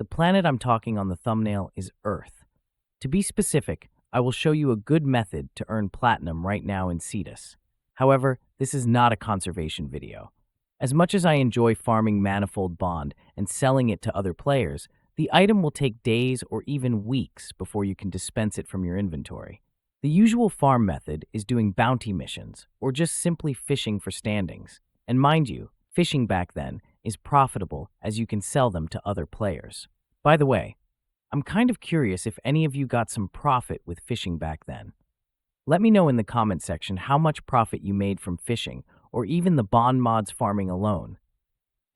The planet I'm talking on the thumbnail is Earth. To be specific, I will show you a good method to earn platinum right now in Cetus. However, this is not a conservation video. As much as I enjoy farming Manifold Bond and selling it to other players, the item will take days or even weeks before you can dispense it from your inventory. The usual farm method is doing bounty missions, or just simply fishing for standings. And mind you, fishing back then is profitable as you can sell them to other players. By the way, I'm kind of curious if any of you got some profit with fishing back then. Let me know in the comment section how much profit you made from fishing, or even the bond mods farming alone.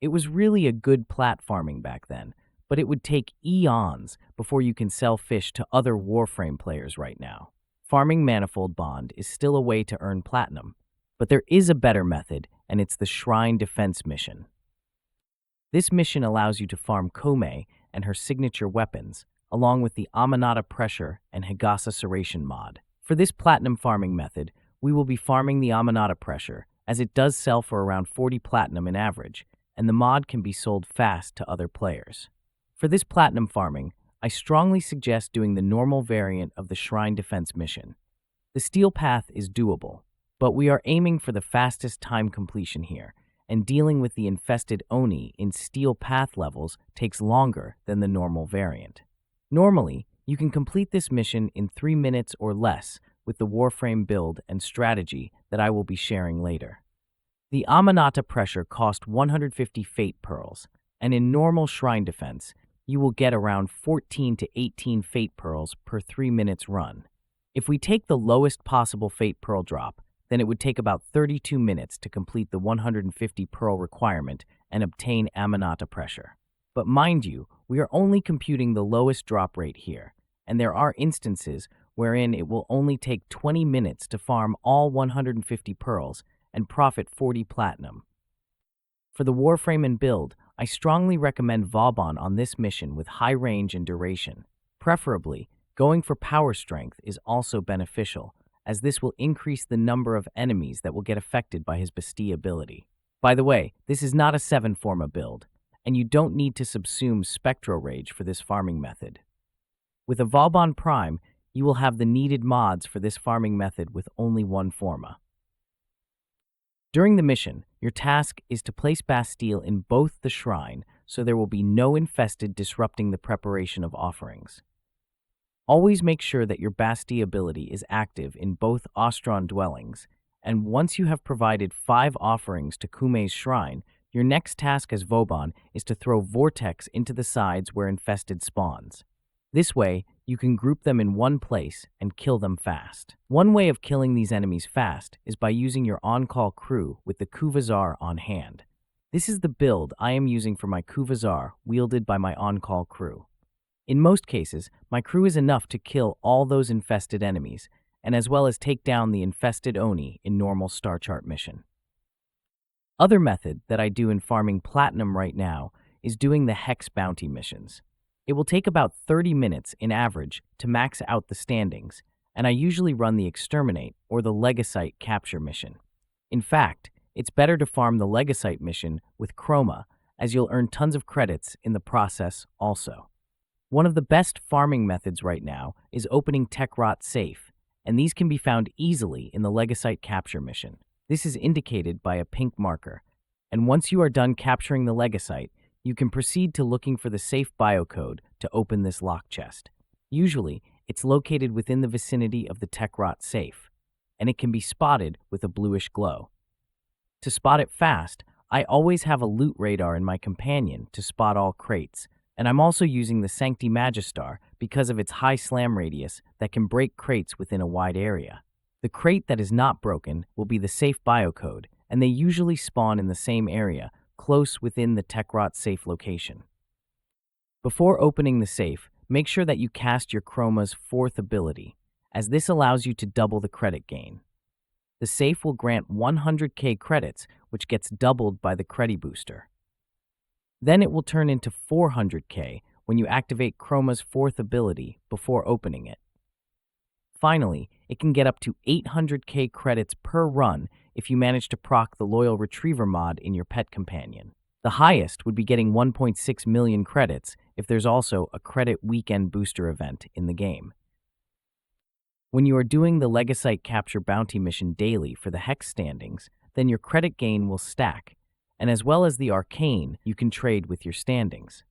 It was really a good plat farming back then, but it would take eons before you can sell fish to other warframe players right now. Farming Manifold Bond is still a way to earn platinum, but there is a better method, and it's the Shrine Defense mission. This mission allows you to farm Kome and her signature weapons, along with the Aminata Pressure and Higasa Serration mod. For this platinum farming method, we will be farming the Aminata Pressure, as it does sell for around 40 platinum in average, and the mod can be sold fast to other players. For this platinum farming, I strongly suggest doing the normal variant of the Shrine Defense mission. The steel path is doable, but we are aiming for the fastest time completion here, and dealing with the infested Oni in steel path levels takes longer than the normal variant. Normally, you can complete this mission in 3 minutes or less with the Warframe build and strategy that I will be sharing later. The Aminata Pressure cost 150 Fate Pearls, and in normal Shrine Defense, you will get around 14 to 18 Fate Pearls per 3 minutes run. If we take the lowest possible Fate Pearl drop, then it would take about 32 minutes to complete the 150 Pearl requirement and obtain Aminata Pressure. But mind you, we are only computing the lowest drop rate here, and there are instances wherein it will only take 20 minutes to farm all 150 Pearls and profit 40 platinum. For the Warframe and build, I strongly recommend Vauban on this mission with high range and duration. Preferably, going for power strength is also beneficial, as this will increase the number of enemies that will get affected by his Bestie ability. By the way, this is not a 7-forma build, and you don't need to subsume Spectro Rage for this farming method. With a Vauban Prime, you will have the needed mods for this farming method with only 1 forma. During the mission, your task is to place Bastille in both the shrine so there will be no infested disrupting the preparation of offerings. Always make sure that your Bastille ability is active in both Ostron dwellings, and once you have provided 5 offerings to Kume's shrine, your next task as Vauban is to throw Vortex into the sides where infested spawns. This way, you can group them in one place and kill them fast. One way of killing these enemies fast is by using your on-call crew with the Kuvazar on hand. This is the build I am using for my Kuvazar wielded by my on-call crew. In most cases, my crew is enough to kill all those infested enemies, and as well as take down the infested Oni in normal Star Chart mission. Other method that I do in farming platinum right now is doing the Hex bounty missions. It will take about 30 minutes in average to max out the standings, and I usually run the Exterminate or the Legasite capture mission. In fact, it's better to farm the Legasite mission with Chroma, as you'll earn tons of credits in the process also. One of the best farming methods right now is opening Techrot Safe, and these can be found easily in the Legasite capture mission. This is indicated by a pink marker, and once you are done capturing the Legasite, you can proceed to looking for the safe biocode to open this lock chest. Usually, it's located within the vicinity of the Techrot safe, and it can be spotted with a bluish glow. To spot it fast, I always have a loot radar in my companion to spot all crates, and I'm also using the Sancti Magistar because of its high slam radius that can break crates within a wide area. The crate that is not broken will be the safe biocode, and they usually spawn in the same area, close within the Techrot safe location. Before opening the safe, make sure that you cast your Chroma's 4th ability, as this allows you to double the credit gain. The safe will grant 100k credits, which gets doubled by the credit booster. Then it will turn into 400k when you activate Chroma's 4th ability before opening it. Finally, it can get up to 800k credits per run if you manage to proc the Loyal Retriever mod in your pet companion. The highest would be getting 1.6 million credits if there's also a credit weekend booster event in the game. When you are doing the Legasite Capture Bounty mission daily for the Hex standings, then your credit gain will stack, and as well as the Arcane, you can trade with your standings.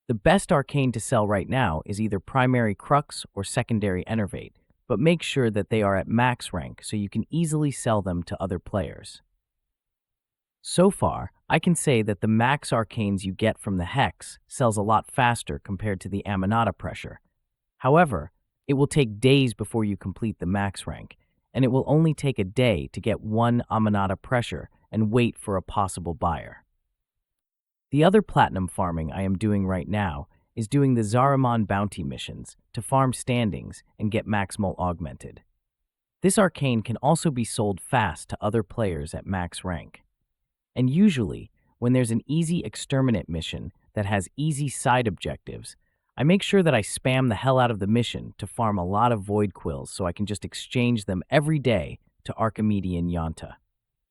The best Arcane to sell right now is either Primary Crux or Secondary Enervate, but make sure that they are at max rank so you can easily sell them to other players. So far, I can say that the max Arcanes you get from the Hex sells a lot faster compared to the Aminata Pressure. However, it will take days before you complete the max rank, and it will only take a day to get one Aminata Pressure and wait for a possible buyer. The other platinum farming I am doing right now is doing the Zaramon bounty missions to farm standings and get maximal augmented. This arcane can also be sold fast to other players at max rank. And usually, when there's an easy exterminate mission that has easy side objectives, I make sure that I spam the hell out of the mission to farm a lot of void quills so I can just exchange them every day to Archimedean Yonta.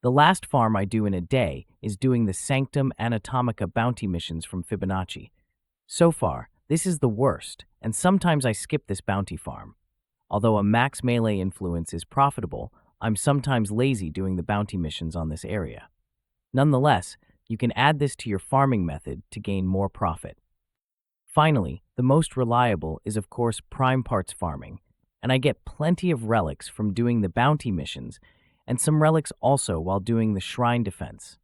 The last farm I do in a day is doing the Sanctum Anatomica bounty missions from Fibonacci. So far, this is the worst, and sometimes I skip this bounty farm. Although a max melee influence is profitable, I'm sometimes lazy doing the bounty missions on this area. Nonetheless, you can add this to your farming method to gain more profit. Finally, the most reliable is of course prime parts farming, and I get plenty of relics from doing the bounty missions, and some relics also while doing the shrine defense.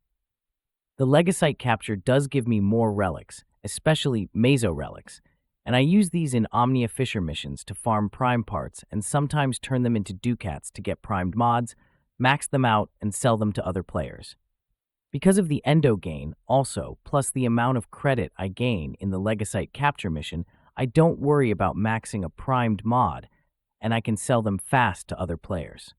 The Legasite capture does give me more relics, especially Meso relics, and I use these in Omnia Fisher missions to farm prime parts and sometimes turn them into ducats to get primed mods, max them out, and sell them to other players. Because of the endo gain, also, plus the amount of credit I gain in the Legasite capture mission, I don't worry about maxing a primed mod, and I can sell them fast to other players.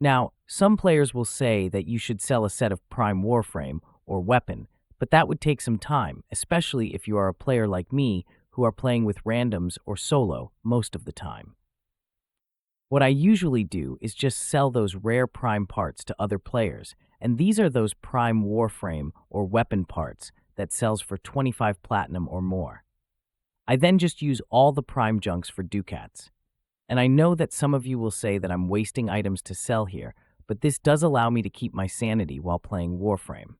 Now, some players will say that you should sell a set of prime warframe or weapon, but that would take some time, especially if you are a player like me who are playing with randoms or solo most of the time. What I usually do is just sell those rare prime parts to other players, and these are those prime warframe or weapon parts that sells for 25 platinum or more. I then just use all the prime junks for ducats. And I know that some of you will say that I'm wasting items to sell here, but this does allow me to keep my sanity while playing Warframe.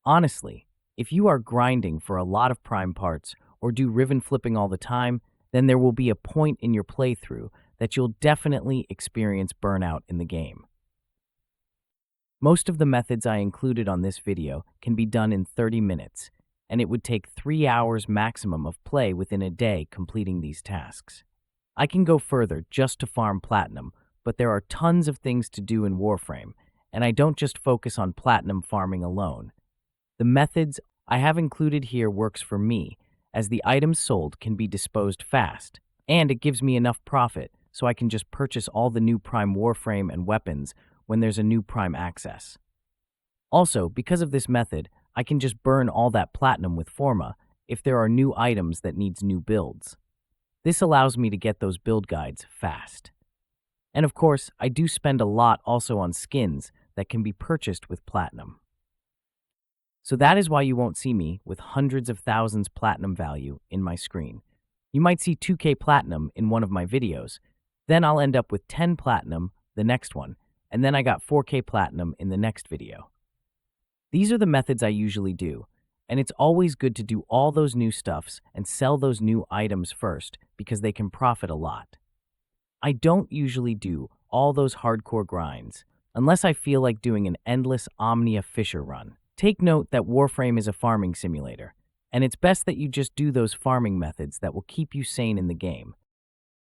Honestly, if you are grinding for a lot of prime parts or do ribbon flipping all the time, then there will be a point in your playthrough that you'll definitely experience burnout in the game. Most of the methods I included on this video can be done in 30 minutes, and it would take 3 hours maximum of play within a day completing these tasks. I can go further just to farm platinum, but there are tons of things to do in Warframe, and I don't just focus on platinum farming alone. The methods I have included here works for me, as the items sold can be disposed fast, and it gives me enough profit so I can just purchase all the new prime Warframe and weapons when there's a new prime access. Also, because of this method, I can just burn all that platinum with Forma if there are new items that needs new builds. This allows me to get those build guides fast. And of course, I do spend a lot also on skins that can be purchased with platinum. So that is why you won't see me with hundreds of thousands platinum value in my screen. You might see 2K platinum in one of my videos, then I'll end up with 10 platinum the next one, and then I got 4K platinum in the next video. These are the methods I usually do, and it's always good to do all those new stuffs and sell those new items first because they can profit a lot. I don't usually do all those hardcore grinds unless I feel like doing an endless Omnia Fisher run. Take note that Warframe is a farming simulator, and it's best that you just do those farming methods that will keep you sane in the game.